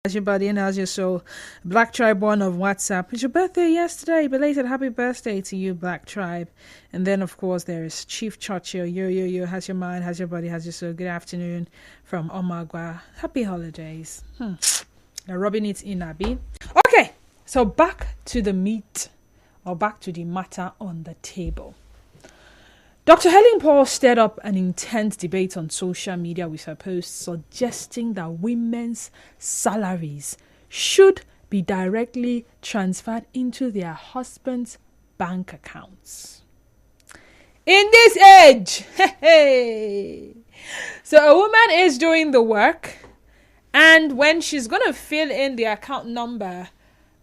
How's your body and how's your soul? Black Tribe One of WhatsApp. It's your birthday yesterday. Belated happy birthday to you, Black Tribe. And then, of course, there is Chief Churchill. Yo. How's your mind? How's your body? How's your soul? Good afternoon from Omagwa. Happy holidays. Now, rubbing it in, Abby. Okay, so back to the meat, or back to the matter on the table. Dr. Helen Paul stirred up an intense debate on social media with her post suggesting that women's salaries should be directly transferred into their husbands' bank accounts. In this age, so a woman is doing the work, and when she's going to fill in the account number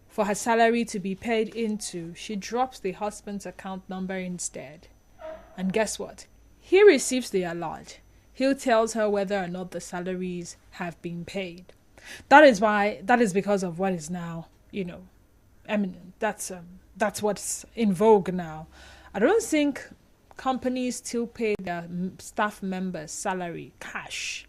for her salary to be paid into, she drops the husband's account number instead. And guess what? He receives the alert. He tells her whether or not the salaries have been paid. That is because of what is now, eminent. That's what's in vogue now. I don't think companies still pay their staff members' salary cash.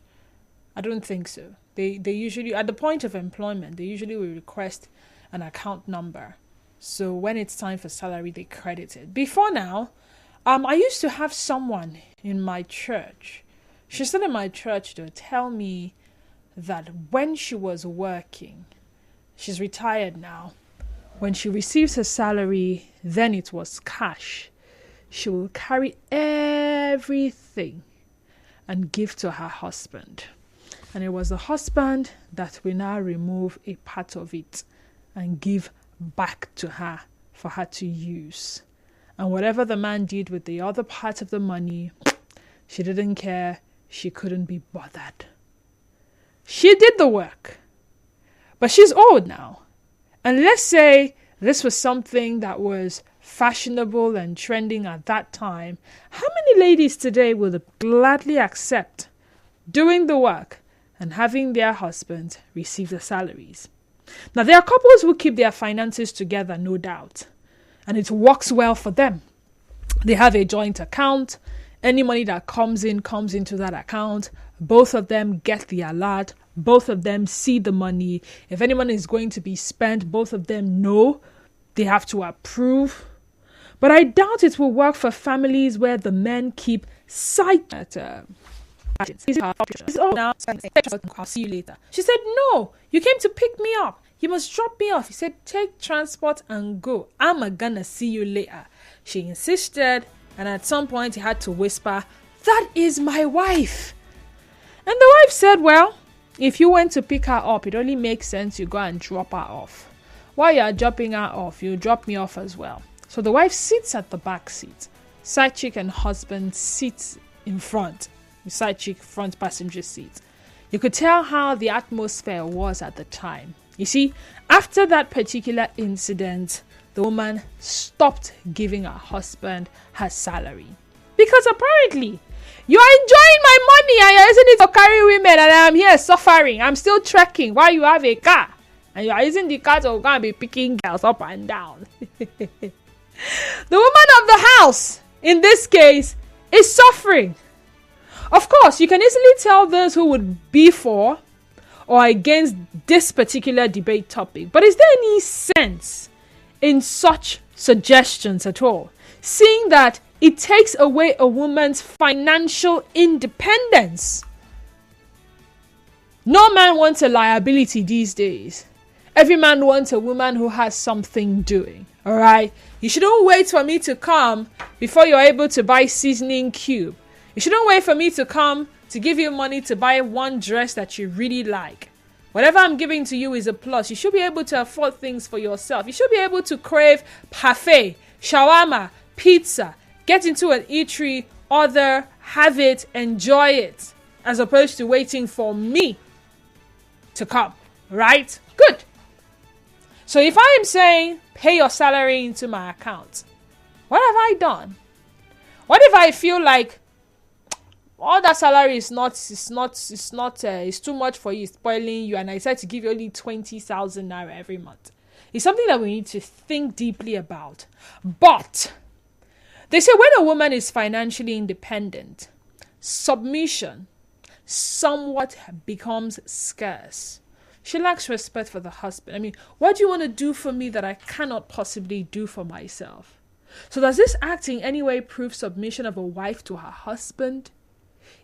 I don't think so. They usually, at the point of employment, they usually will request an account number. So when it's time for salary, they credit it. Before now, I used to have someone in my church. She's still in my church to tell me that when she was working, she's retired now, when she receives her salary, then it was cash. She will carry everything and give to her husband. And it was the husband that will now remove a part of it and give back to her for her to use. And whatever the man did with the other part of the money, she didn't care. She couldn't be bothered. She did the work. But she's old now. And let's say this was something that was fashionable and trending at that time. How many ladies today would gladly accept doing the work and having their husbands receive the salaries? Now, there are couples who keep their finances together, no doubt. And it works well for them. They have a joint account. Any money that comes into that account. Both of them get the alert. Both of them see the money. If any money is going to be spent, both of them know. They have to approve. But I doubt it will work for families where the men keep sight. I'll see you later. She said, no, you came to pick me up. You must drop me off. He said, take transport and go. I'm gonna see you later. She insisted, and at some point he had to whisper, that is my wife. And the wife said, well, if you went to pick her up, it only makes sense you go and drop her off. While you are dropping her off, you drop me off as well. So the wife sits at the back seat. Side chick and husband sits in front. The side chick front passenger seat. You could tell how the atmosphere was at the time. You see, after that particular incident, the woman stopped giving her husband her salary. Because apparently, you are enjoying my money and you're using it to carry women, and I'm here suffering. I'm still trekking while you have a car. And you are using the car to go and be picking girls up and down. The woman of the house, in this case, is suffering. Of course, you can easily tell those who would be for or against this particular debate topic. But is there any sense in such suggestions at all? Seeing that it takes away a woman's financial independence. No man wants a liability these days. Every man wants a woman who has something doing. Alright? You shouldn't wait for me to come before you're able to buy seasoning cube. You shouldn't wait for me to come to give you money to buy one dress that you really like. Whatever I'm giving to you is a plus. You should be able to afford things for yourself. You should be able to crave parfait, shawarma, pizza, get into an eatery, order, have it, enjoy it, as opposed to waiting for me to come. Right? Good. So if I am saying, pay your salary into my account, what have I done? What if I feel like all that salary is too much for you, it's spoiling you, and I decide to give you only 20,000 naira every month? It's something that we need to think deeply about. But they say when a woman is financially independent, submission somewhat becomes scarce. She lacks respect for the husband. I mean, what do you want to do for me that I cannot possibly do for myself? So does this act in any way prove submission of a wife to her husband?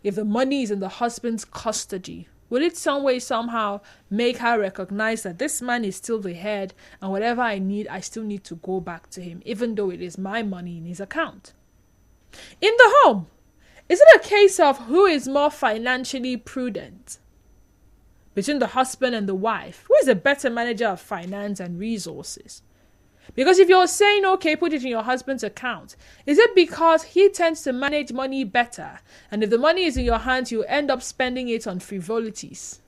If the money is in the husband's custody, will it some way, somehow make her recognize that this man is still the head and whatever I need, I still need to go back to him, even though it is my money in his account? In the home, is it a case of who is more financially prudent? Between the husband and the wife, who is a better manager of finance and resources? Because if you're saying, okay, put it in your husband's account, is it because he tends to manage money better? And if the money is in your hands, you end up spending it on frivolities.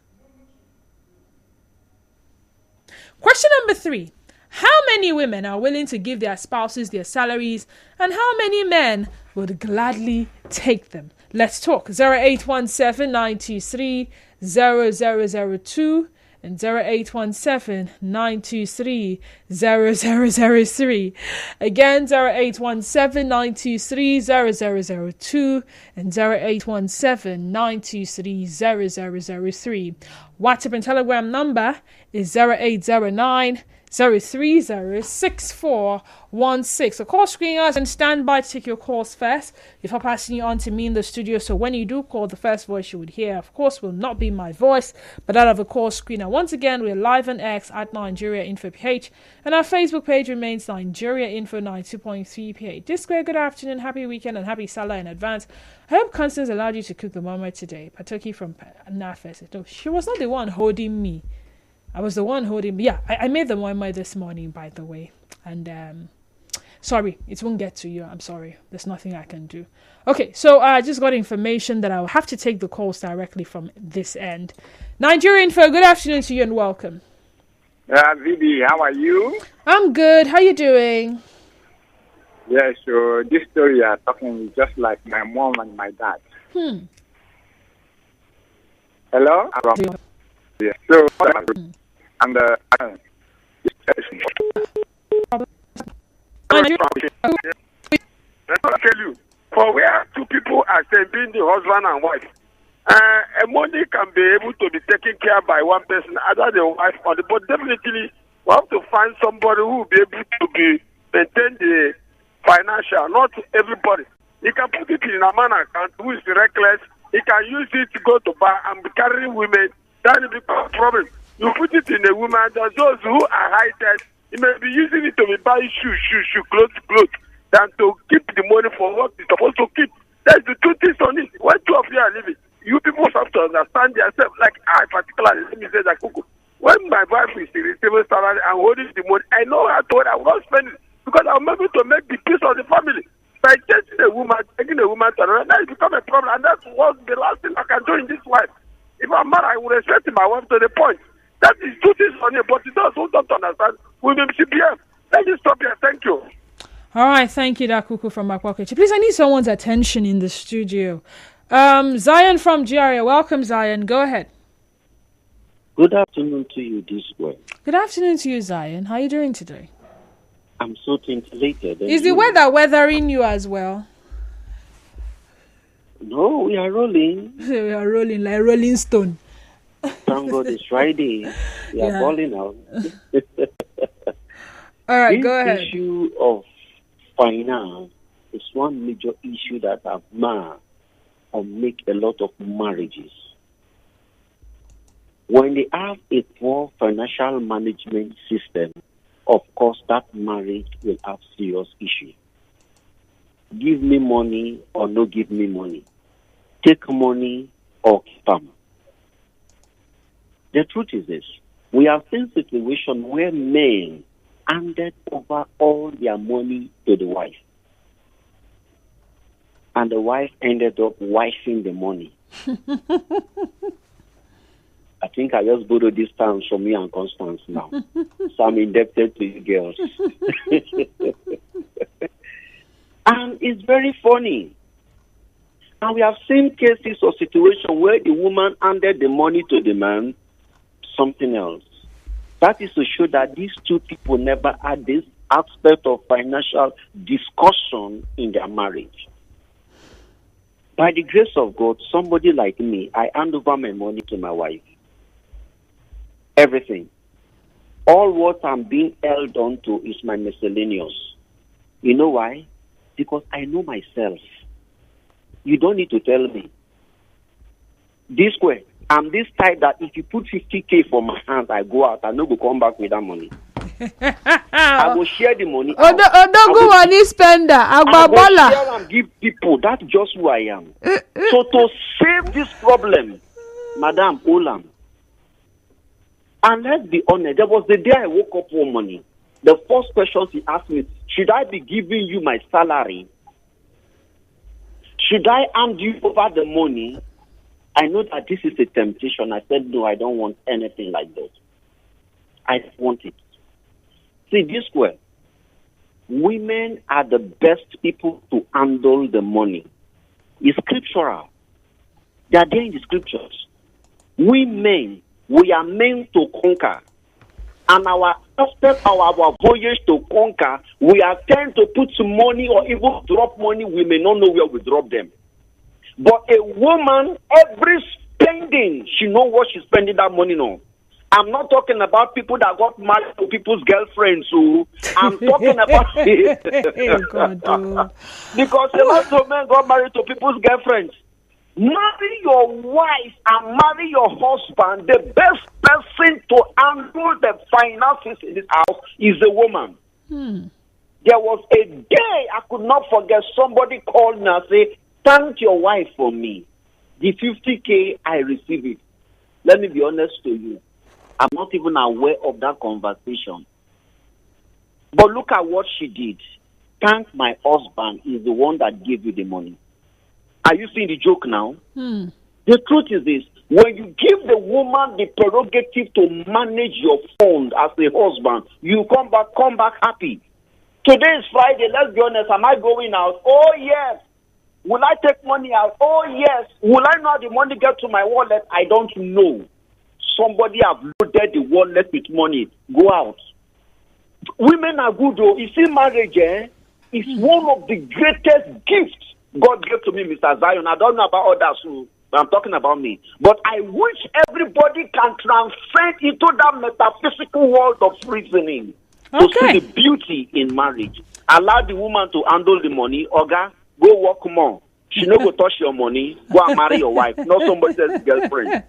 Question number 3. How many women are willing to give their spouses their salaries? And how many men would gladly take them? Let's talk. 0817 923 0002 and 0817 923 0003. Again, 0817 923 0002 and 0817 923 0003. WhatsApp and Telegram number is 0809 0306416. Of course, screeners and stand by to take your calls first before passing you on to me in the studio. So when you do call, the first voice you would hear, of course, will not be my voice, but that of a call screener. Once again, we're live on X at Nigeria Info PH, and our Facebook page remains Nigeria Info 92.3 PH. This way, good afternoon, happy weekend, and happy Salah in advance. I hope Constance allowed you to cook the mama today. Patoki from Nafes. No, she was not the one holding me. I was the one holding. Yeah, I made the moi this morning, by the way. And sorry, it won't get to you. I'm sorry. There's nothing I can do. Okay, so I just got information that I'll have to take the calls directly from this end. Nigeria Info, good afternoon to you and welcome. Vivi, how are you? I'm good. How you doing? Yeah, so this story you're talking is just like my mom and my dad. Hello? Yeah. So, and let me tell you, for where two people are saying being the husband and wife, money can be able to be taken care by one person, other the wife, or the, but definitely we have to find somebody who will be able to be maintain the financial, not everybody. He can put it in a man account who is reckless. He can use it to go to bar and be carrying women. That will become a problem. You put it in a woman, there's those who are high-tech. He may be using it to be buying shoes, clothes, than to keep the money for what he's supposed to keep. There's the two things on it. When two of you are living, you people have to understand yourself. Like I particularly, let me say that, when my wife is receiving salary and holding the money, I know how to I will not spend it because I'm able to make the peace of the family. By taking a woman to another, that has become a problem, and that's what the last thing I can do in this life. If I'm married, I will respect my wife to the point. That is two things on it, but it does who don't understand. We will CPF. Let me stop here. Thank you. All right, thank you, Dakuku from Makwakechi. Please, I need someone's attention in the studio. Zion from GRA. Welcome, Zion. Go ahead. Good afternoon to you this way. Good afternoon to you, Zion. How are you doing today? I'm so scintillated. Is the weather weathering you as well? No, we are rolling. We are rolling like Rolling Stone. Thank God it's Friday. We are balling out. All right, go ahead. The issue of finance is one major issue that have marred or make a lot of marriages. When they have a poor financial management system, of course, that marriage will have serious issue. Give me money or no give me money. Take money or keep them. The truth is this. We have seen situations where men handed over all their money to the wife. And the wife ended up wifing the money. I think I just borrowed this term from me and Constance now. So I'm indebted to you girls. And it's very funny. And we have seen cases or situations where the woman handed the money to the man, something else. That is to show that these two people never had this aspect of financial discussion in their marriage. By the grace of God, somebody like me, I hand over my money to my wife. everything. All what I'm being held on to is my miscellaneous. You know why? Because I know myself. You don't need to tell me. This way, I'm this type that if you put 50K for my hands, I go out. I no go come back with that money. I will share the money. Don't go money spender. I will share and give people. That's just who I am. So to save this problem, Madam Olam, and let's be honest, there was the day I woke up one morning. The first question she asked me, should I be giving you my salary? Should I hand you over the money? I know that this is a temptation. I said, no, I don't want anything like that. I don't want it. See, this way, women are the best people to handle the money. It's scriptural. They are there in the scriptures. We men, we are meant to conquer. And our aspect of our voyage to conquer, we are tend to put some money or even drop money. We may not know where we drop them. But a woman, every spending, she know what she's spending that money on. I'm not talking about people that got married to people's girlfriends. So I'm talking about because a lot of men got married to people's girlfriends. Marry your wife and marry your husband. The best person to handle the finances in this house is the woman. There was a day I could not forget. Somebody called me and said, thank your wife for me. The 50K, I received it. Let me be honest to you. I'm not even aware of that conversation. But look at what she did. Thank my husband is the one that gave you the money. Are you seeing the joke now? The truth is this. When you give the woman the prerogative to manage your fund as a husband, you come back happy. Today is Friday. Let's be honest. Am I going out? Oh, yes. Will I take money out? Oh, yes. Will I know how the money get to my wallet? I don't know. Somebody have loaded the wallet with money. Go out. Women are good though. You see, marriage is one of the greatest gifts God gave to me, Mr. Zion. I don't know about others, but I'm talking about me. But I wish everybody can transcend into that metaphysical world of reasoning to see the beauty in marriage. Allow the woman to handle the money. Oga, go work more. She no go touch your money. Go and marry your wife, not somebody else's girlfriend.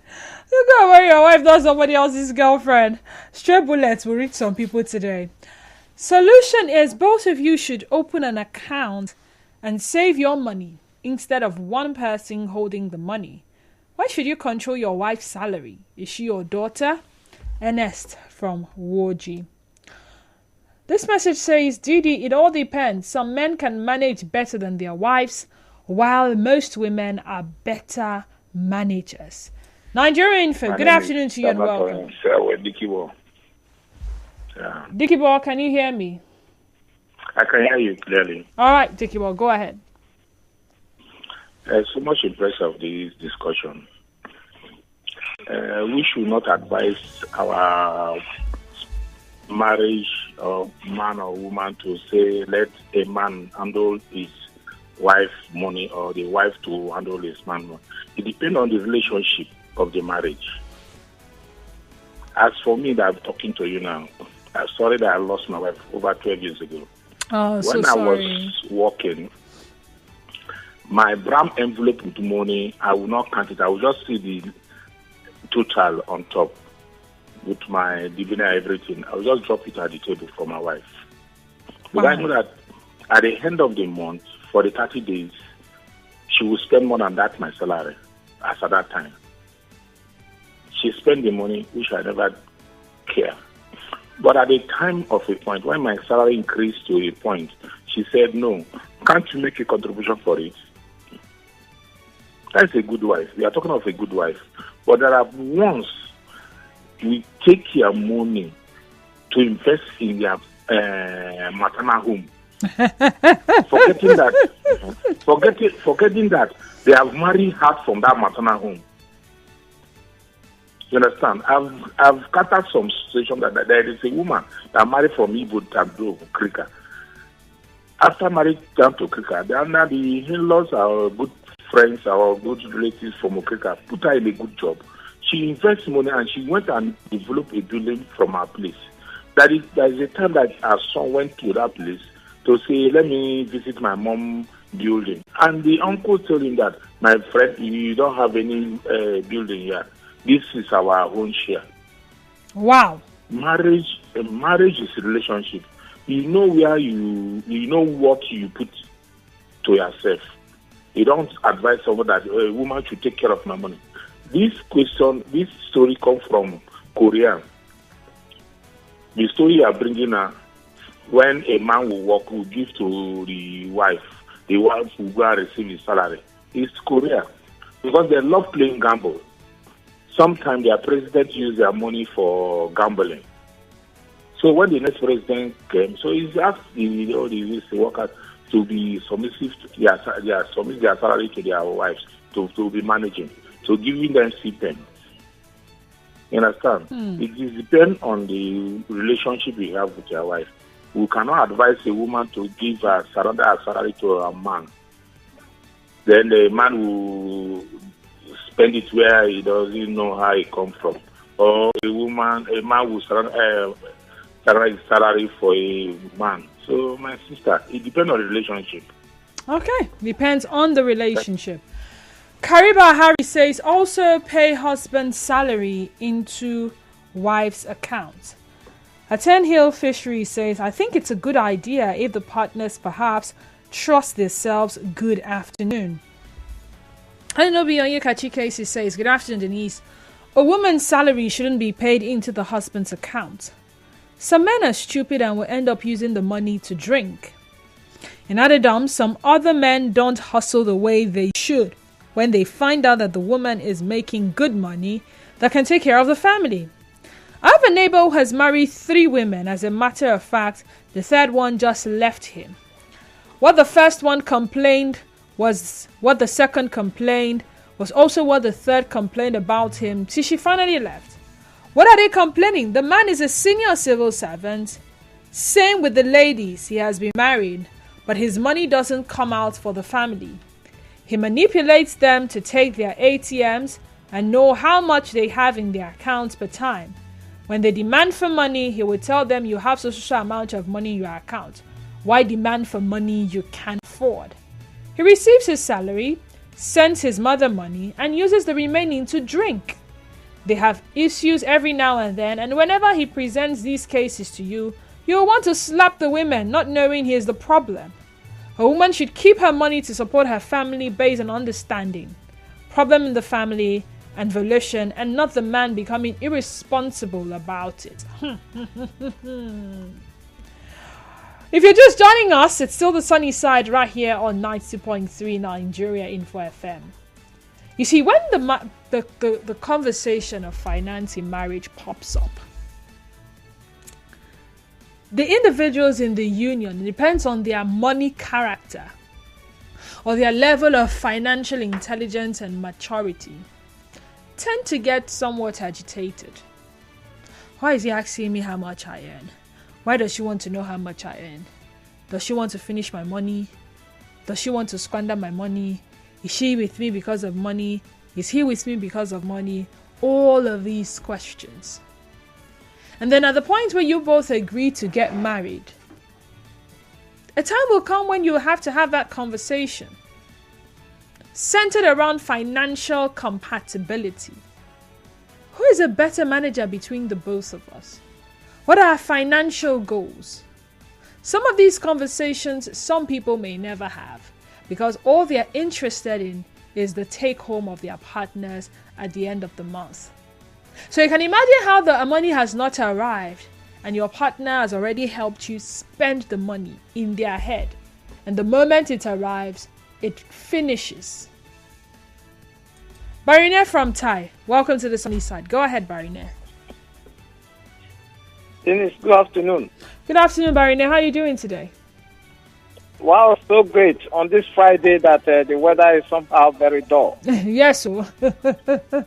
You go marry your wife, not somebody else's girlfriend. Stray bullets will reach some people today. Solution is both of you should open an account and save your money instead of one person holding the money. Why should you control your wife's salary? Is she your daughter? Ernest from Woji. This message says, Didi, it all depends. Some men can manage better than their wives, while most women are better managers. Nigeria Info, good afternoon to you and welcome. Dickie Ball, can you hear me? I can hear you clearly. All right, Dickie Ball, go ahead. So much impressed of this discussion. We should not advise our marriage or man or woman to say, let a man handle his wife money or the wife to handle his man money. It depends on the relationship of the marriage. As for me that I'm talking to you now, I'm sorry that I lost my wife over 12 years ago. Oh, when I was working, my brown envelope with money, I will not count it. I will just see the total on top with my dividend, everything. I will just drop it at the table for my wife. But I know that at the end of the month, for the 30 days, she will spend more than that my salary as at that time. She spent the money, which I never care. But at the time of a point, when my salary increased to a point, she said, no, can't you make a contribution for it? That's a good wife. We are talking of a good wife. But there are ones we take your money to invest in their maternal home. forgetting that they have married her from that maternal home. You understand? I've cut out some situation that there is a woman that married from Igbo to Krika. After married down to Krika, the in-laws are good friends, our good relatives from Okrika, put her in a good job. She invests money and she went and developed a building from her place. There is a time that our son went to that place to say, let me visit my mom building. And the uncle told him that, my friend, you don't have any building here. This is our own share. Wow. Marriage is a relationship. You know where you know what you put to yourself. You don't advise someone that a woman should take care of my money. This story comes from Korea. The story you are bringing up, when a man will give to the wife will go and receive his salary. It's Korea. Because they love playing gamble. Sometimes their president use their money for gambling. So when the next president came, so he's asked the workers to be submissive to submit their salary to their wives, to be managing, to giving them stipend. You understand? It depends on the relationship you have with your wife. We cannot advise a woman to give her salary to a man. Then the man will spend it where he doesn't know how it comes from. Or a man will salary for a man. So, my sister, it depends on the relationship. Okay, depends on the relationship. Kariba Harry says, also pay husband's salary into wife's account. Aten Hill Fishery says, I think it's a good idea if the partners perhaps trust themselves. Good afternoon. Anobi Onyekachi Casey says, good afternoon, Denise. A woman's salary shouldn't be paid into the husband's account. Some men are stupid and will end up using the money to drink. In Adadam, some other men don't hustle the way they should when they find out that the woman is making good money that can take care of the family. I have a neighbor who has married 3 women. As a matter of fact, the third one just left him. What the first one complained was what the second complained was also what the third complained about him till she finally left. What are they complaining? The man is a senior civil servant. Same with the ladies. He has been married, but his money doesn't come out for the family. He manipulates them to take their ATMs and know how much they have in their accounts per time. When they demand for money, he will tell them you have such amount of money in your account. Why demand for money you can't afford? He receives his salary, sends his mother money, and uses the remaining to drink. They have issues every now and then, and whenever he presents these cases to you, you'll want to slap the women, not knowing he is the problem. A woman should keep her money to support her family based on understanding, problem in the family, and volition, and not the man becoming irresponsible about it. If you're just joining us, it's still the sunny side right here on 92.3 Nigeria Info FM. You see, when the conversation of finance in marriage pops up, the individuals in the union, it depends on their money character or their level of financial intelligence and maturity, tend to get somewhat agitated. Why is he asking me how much I earn? Why does she want to know how much I earn? Does she want to finish my money? Does she want to squander my money? Is she with me because of money? Is he with me because of money? All of these questions. And then at the point where you both agree to get married, a time will come when you have to have that conversation centered around financial compatibility. Who is a better manager between the both of us? What are our financial goals? Some of these conversations some people may never have because all they're interested in is the take home of their partners at the end of the month. So you can imagine how the money has not arrived and your partner has already helped you spend the money in their head. And the moment it arrives, it finishes. Barine from Thai, welcome to the sunny side. Go ahead, Barine. Dennis, good afternoon. Good afternoon, Barine. How are you doing today? Wow, so great. On this Friday that the weather is somehow very dull. Yes, sir.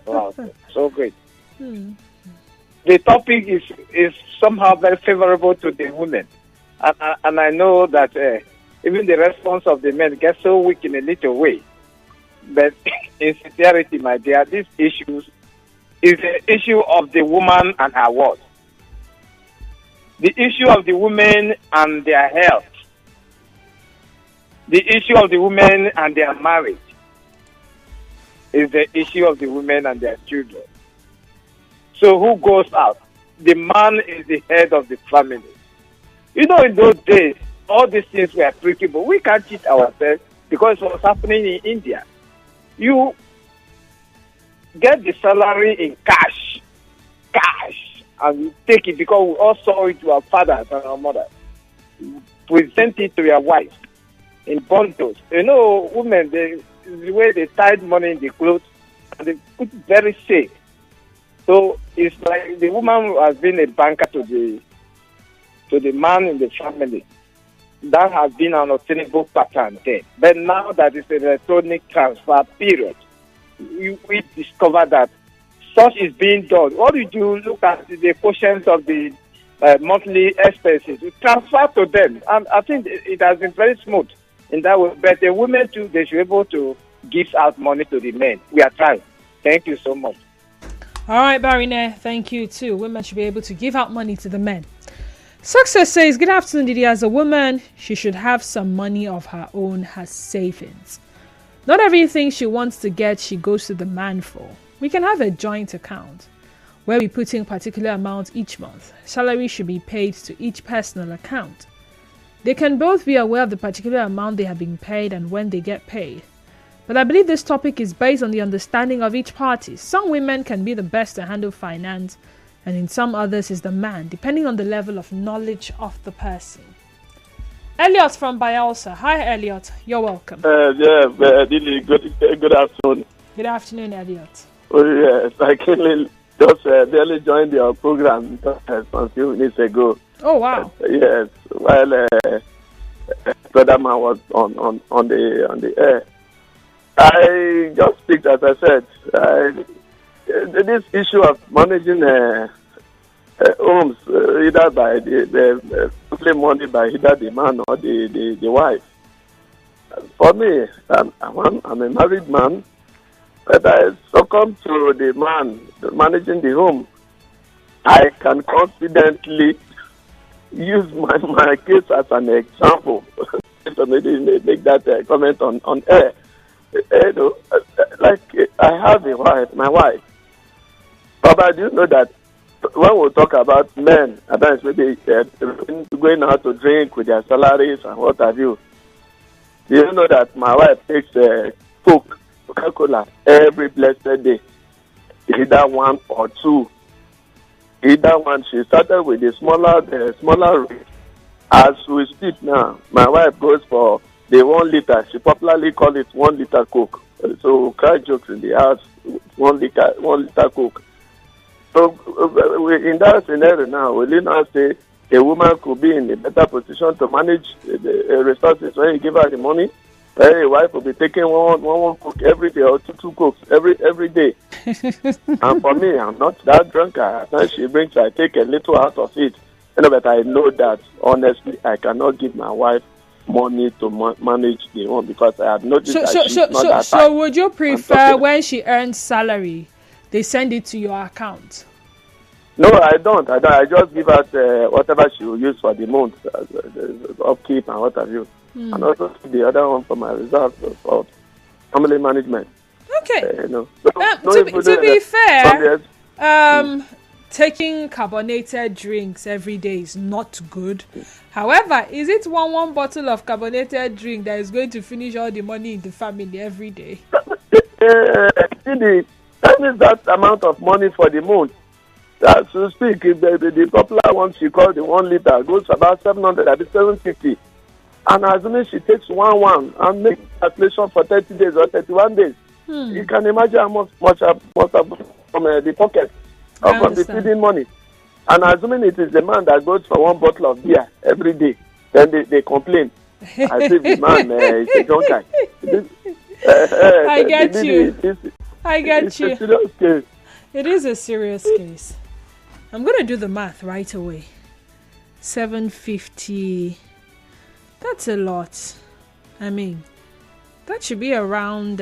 Wow, so great. The topic is somehow very favorable to the women. And I know that even the response of the men gets so weak in a little way. But in sincerity, my dear, these issues is the issue of the woman and her worth. The issue of the women and their health. The issue of the women and their marriage is the issue of the women and their children. So who goes out? The man is the head of the family. You know, in those days, all these things were applicable. We can't cheat ourselves because it was happening in India. You get the salary in cash, and you take it because we all saw it to our fathers and our mothers. You present it to your wife in bundles. You know, women, the way they tied money in the clothes, and they put it very safe. So it's like the woman has been a banker to the man in the family. That has been an obtainable pattern then. But now that it's an electronic transfer period, we discover that such is being done. What did you look at the quotient of the monthly expenses? You transfer to them. And I think it has been very smooth in that way. But the women too, they should be able to give out money to the men. We are trying. Thank you so much. All right, Barine, thank you too. Women should be able to give out money to the men. Success says, good afternoon, Didi. As a woman, she should have some money of her own as savings. Not everything she wants to get, she goes to the man for. We can have a joint account where we put in particular amount each month. Salary should be paid to each personal account. They can both be aware of the particular amount they have been paid and when they get paid. But I believe this topic is based on the understanding of each party. Some women can be the best to handle finance, and in some others is the man, depending on the level of knowledge of the person. Elliot from Bayelsa. Hi, Elliot. You're welcome. Didi, good afternoon. Good afternoon, Elliot. Oh, yes, I can just barely joined your program a few minutes ago. Oh, wow. Yes, while brother man was on the air. I just speak, as I said, this issue of managing homes, either by the family money by either the man or the wife. For me, I'm a married man, but I succumb to the man managing the home. I can confidently use my case as an example. So maybe make that comment on air. Like I have a wife, my wife. But do you know that when we talk about men, sometimes maybe going out to drink with their salaries and what have you, do you know that my wife takes Coke, Coca-Cola every blessed day, either one or two. Either one. She started with the smaller rate. As we speak now, my wife goes for the 1 liter. She popularly call it 1 liter Coke. So crack jokes in the house, 1 liter Coke. So in that scenario now, we now say a woman could be in a better position to manage the resources when you give her the money. A wife will be taking one Coke every day or two Cokes every day. And for me, I'm not that drunk. As she brings, I take a little out of it. But I know that honestly, I cannot give my wife money to manage the home because I have noticed that she's not that type. So would you prefer when she earns salary, they send it to your account? No, I don't. I just give her whatever she will use for the month, the upkeep and what have you. And also the other one for my reserve for family management. Okay. To be fair, taking carbonated drinks every day is not good. However, is it one bottle of carbonated drink that is going to finish all the money in the family every day? That means that amount of money for the month. As to speak, the popular one she called the 1 liter goes about 700, that is 750. And assuming she takes one and makes calculation for 30 days or 31 days, you can imagine how much must have from the pocket or from the feeding money. And assuming it is the man that goes for 1 bottle of beer every day, then they complain. As if the man is a drunk guy. I get you. It's a serious case. It is a serious case. I'm going to do the math right away. 750. That's a lot. I mean, that should be around...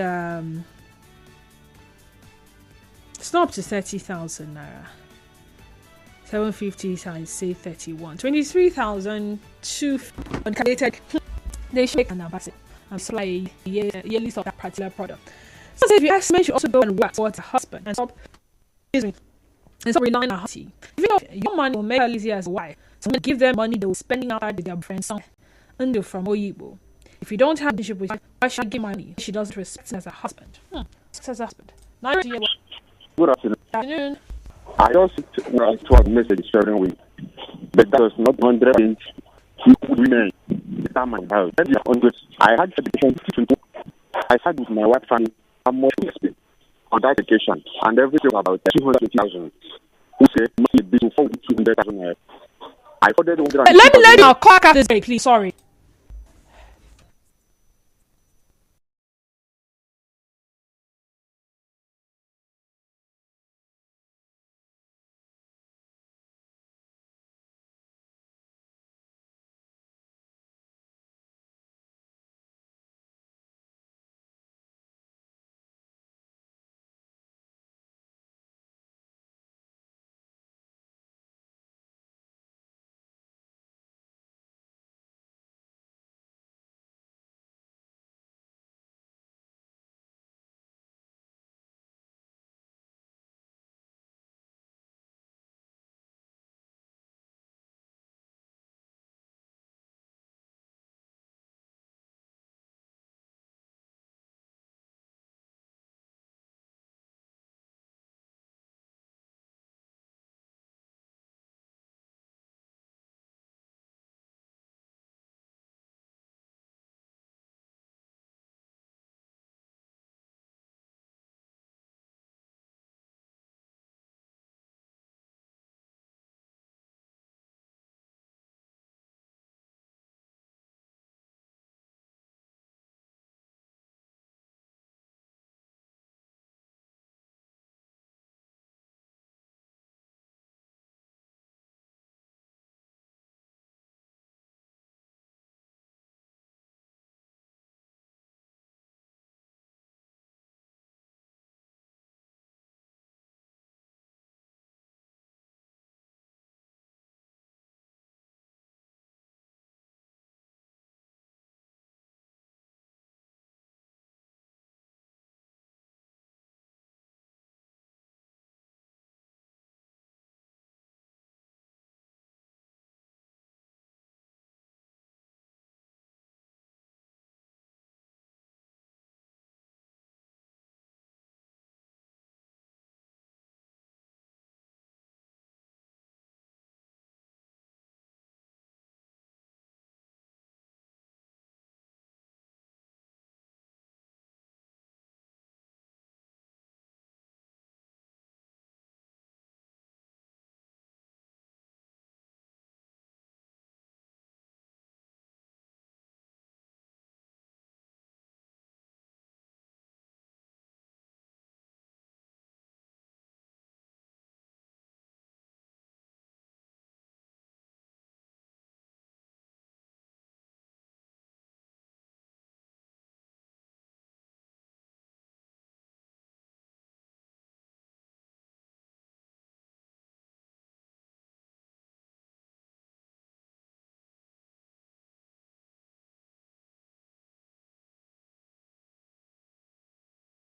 it's It's not up to 30,000 naira. 750 times say 31. 23,002 calculated. They should make an ambassador and supply a yearly stock of that particular product. So if you ask me, you should also go and work towards a husband and stop relying on her. If you know your money will make her easy as a wife, so give them money they will spending outside with their friends and they're from Oyibo. If you don't have a relationship with her, why should I give money? She doesn't respect him as a husband. As a husband. Now, Good afternoon. afternoon. I just told message sharing with, but that was not 100 women. I had I had with my wife and how much on that occasion and everything about 200,000. Who said must be before 200,000. I ordered 100. Let me call this day, please. Sorry.